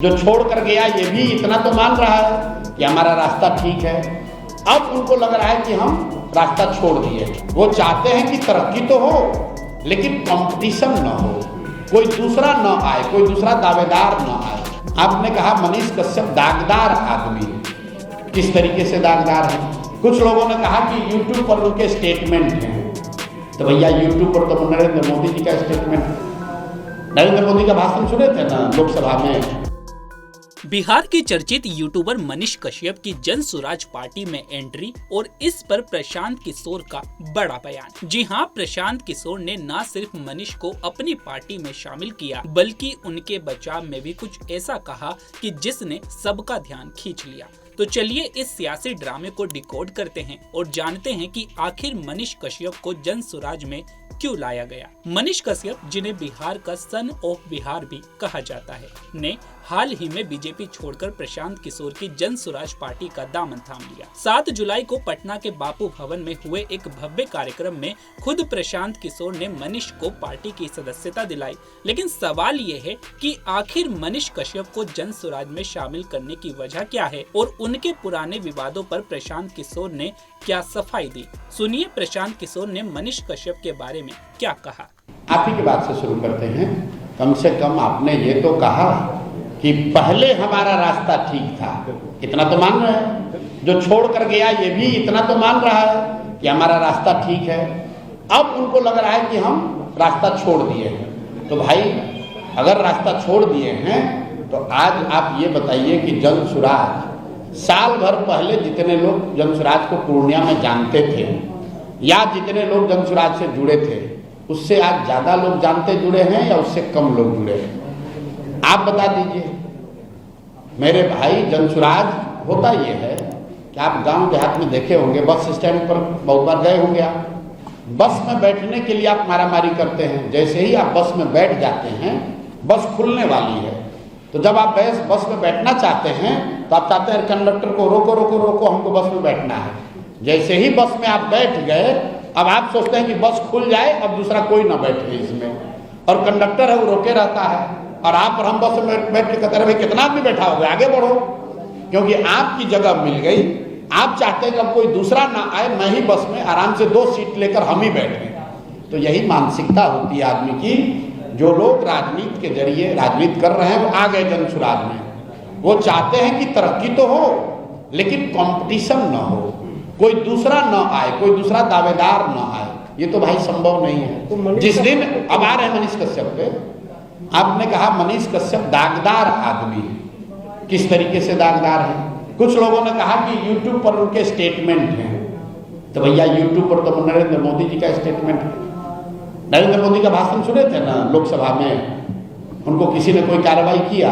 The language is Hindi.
जो छोड़ कर गया ये भी इतना तो मान रहा है कि हमारा रास्ता ठीक है। अब उनको लग रहा है कि हम रास्ता छोड़ दिए। वो चाहते हैं कि तरक्की तो हो लेकिन कंपटीशन न हो, कोई दूसरा न आए, कोई दूसरा दावेदार न आए। आपने कहा मनीष कश्यप दागदार आदमी है। किस तरीके से दागदार है? कुछ लोगों ने कहा कि यूट्यूब पर उनके स्टेटमेंट हैं। तो भैया यूट्यूब पर तो नरेंद्र मोदी जी का स्टेटमेंट है। नरेंद्र मोदी का भाषण सुने थे ना लोकसभा में। बिहार के चर्चित यूट्यूबर मनीष कश्यप की जन स्वराज पार्टी में एंट्री और इस पर प्रशांत किशोर का बड़ा बयान। जी हां, प्रशांत किशोर ने न सिर्फ मनीष को अपनी पार्टी में शामिल किया बल्कि उनके बचाव में भी कुछ ऐसा कहा कि जिसने सबका ध्यान खींच लिया। तो चलिए इस सियासी ड्रामे को डिकोड करते हैं और जानते हैं कि आखिर मनीष कश्यप को जन स्वराज में क्यों लाया गया। मनीष कश्यप, जिन्हें बिहार का सन ऑफ बिहार भी कहा जाता है, ने हाल ही में बीजेपी छोड़कर प्रशांत किशोर की जन स्वराज पार्टी का दामन थाम लिया। 7 जुलाई को पटना के बापू भवन में हुए एक भव्य कार्यक्रम में खुद प्रशांत किशोर ने मनीष को पार्टी की सदस्यता दिलाई। लेकिन सवाल ये है कि आखिर मनीष कश्यप को जन स्वराज में शामिल करने की वजह क्या है और उनके पुराने विवादों पर प्रशांत किशोर ने क्या सफाई दी। सुनिए प्रशांत किशोर ने मनीष कश्यप के बारे में क्या कहा। आप ही की बात से शुरू करते हैं। कम से कम आपने ये तो कहा कि पहले हमारा रास्ता ठीक था। इतना तो मान रहे हैं। जो छोड़ कर गया ये भी इतना तो मान रहा है कि हमारा रास्ता ठीक है। अब उनको लग रहा है कि हम रास्ता छोड़ दिए हैं। तो भाई अगर रास्ता छोड़ दिए हैं तो आज आप ये बताइए कि जन स्वराज, साल भर पहले जितने लोग जन स्वराज को पूर्णिया में जानते थे या जितने लोग जन स्वराज से जुड़े थे उससे आज ज्यादा लोग जानते जुड़े हैं या उससे कम लोग जुड़े हैं? आप बता दीजिए मेरे भाई। जन स्वराज होता ये है कि आप गांव देहात में देखे होंगे, बस स्टैंड पर बहुत बार गए होंगे आप। बस में बैठने के लिए आप मारामारी करते हैं। जैसे ही आप बस में बैठ जाते हैं, बस खुलने वाली है, तो जब आप बस में बैठना चाहते हैं तो आप चाहते हैं कंडक्टर को रोको रोको रोको, हमको बस में बैठना है। जैसे ही बस में आप बैठ गए, अब आप सोचते हैं कि बस खुल जाए, अब दूसरा कोई ना बैठे इसमें, और कंडक्टर है वो रोके रहता है और आप और हम बस में बैठ के कहते हैं भाई कितना आदमी बैठा होगा, आगे बढ़ो, क्योंकि आपकी जगह मिल गई। आप चाहते हैं कि अब कोई दूसरा ना आए, मैं ही बस में आराम से 2 सीट लेकर हम ही बैठे। तो यही मानसिकता होती है आदमी की। जो लोग राजनीति के जरिए राजनीति कर रहे हैं वो आ गए जन स्वराज में। वो चाहते हैं कि तरक्की तो हो लेकिन कंपटीशन न हो, कोई दूसरा न आए, कोई दूसरा दावेदार न आए। ये तो भाई संभव नहीं है। जिस दिन अब आ रहे मनीष कश्यप पे, आपने कहा मनीष कश्यप दागदार आदमी है। किस तरीके से दागदार है? कुछ लोगों ने कहा कि यूट्यूब पर उनके स्टेटमेंट हैं। तो भैया यूट्यूब पर तो नरेंद्र मोदी जी का स्टेटमेंट है। नरेंद्र मोदी का भाषण सुने थे ना लोकसभा में, उनको किसी ने कोई कार्रवाई किया?